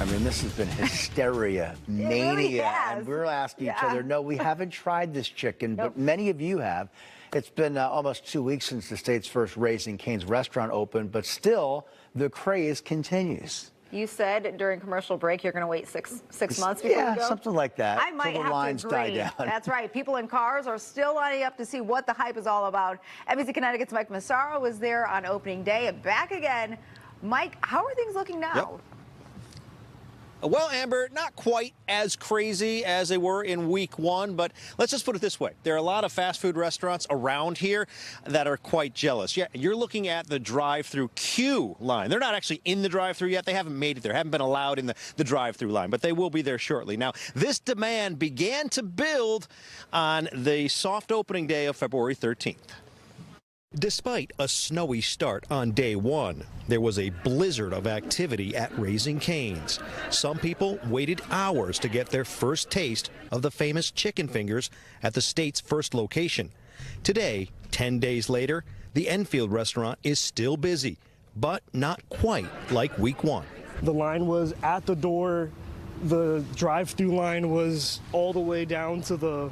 I mean, this has been hysteria, mania, really has. and we're asking each other, no, we haven't tried this chicken, but many of you have. It's been almost 2 weeks since the state's first Raising Cane's restaurant opened, but still, the craze continues. You said during commercial break you're going to wait six months before you go? Yeah, something like that. I might have lines to agree. die down. That's right. People in cars are still lining up to see what the hype is all about. NBC Connecticut's Mike Massaro was there on opening day and back again. Mike, how are things looking now? Yep. Well, Amber, not quite as crazy as they were in week one, but let's just put it this way. There are a lot of fast food restaurants around here that are quite jealous. Yeah, you're looking at the drive-through queue line. They're not actually in the drive-through yet. They haven't made it there, haven't been allowed in the drive-through line, but they will be there shortly. Now, this demand began to build on the soft opening day of February 13th. Despite a snowy start on day one, there was a blizzard of activity at Raising Cane's. Some people waited hours to get their first taste of the famous chicken fingers at the state's first location. Today, 10 days later, the Enfield restaurant is still busy, but not quite like week one. The line was at the door. The drive-through line was all the way down to the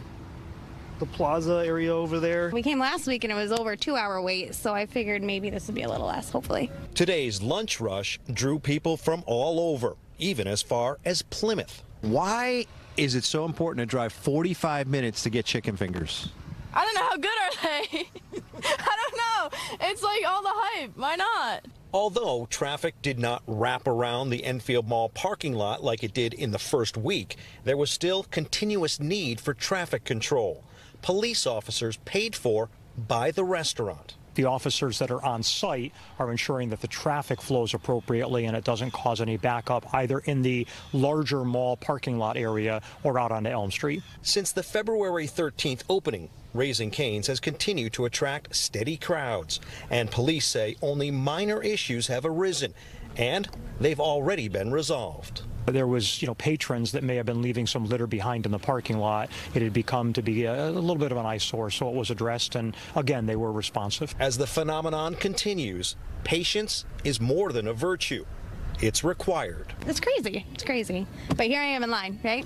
plaza area over there. We came last week and it was over a 2-hour wait, so I figured maybe this would be a little less, hopefully. Today's lunch rush drew people from all over, even as far as Plymouth. Why is it so important to drive 45 minutes to get chicken fingers? I don't know. How good are they? I don't know. It's like all the hype. Why not? Although traffic did not wrap around the Enfield Mall parking lot like it did in the first week, there was still continuous need for traffic control. Police officers paid for by the restaurant. The officers that are on site are ensuring that the traffic flows appropriately and it doesn't cause any backup either in the larger mall parking lot area or out onto Elm Street. Since the February 13th opening, Raising Cane's has continued to attract steady crowds, and police say only minor issues have arisen, and they've already been resolved. There was, patrons that may have been leaving some litter behind in the parking lot. It had become to be a little bit of an eyesore, so it was addressed, and again, they were responsive. As the phenomenon continues, patience is more than a virtue. It's required. It's crazy. It's crazy. But here I am in line, right?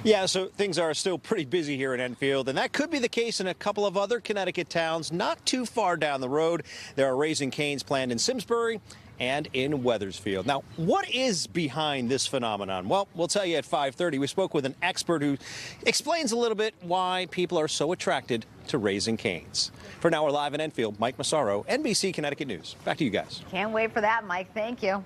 Yeah, so things are still pretty busy here in Enfield, and that could be the case in a couple of other Connecticut towns not too far down the road. There are Raising Cane's planned in Simsbury and in Wethersfield. Now, what is behind this phenomenon? Well, we'll tell you at 5:30. We spoke with an expert who explains a little bit why people are so attracted to Raising Cane's. For now, we're live in Enfield. Mike Massaro, NBC Connecticut News. Back to you guys. Can't wait for that, Mike. Thank you.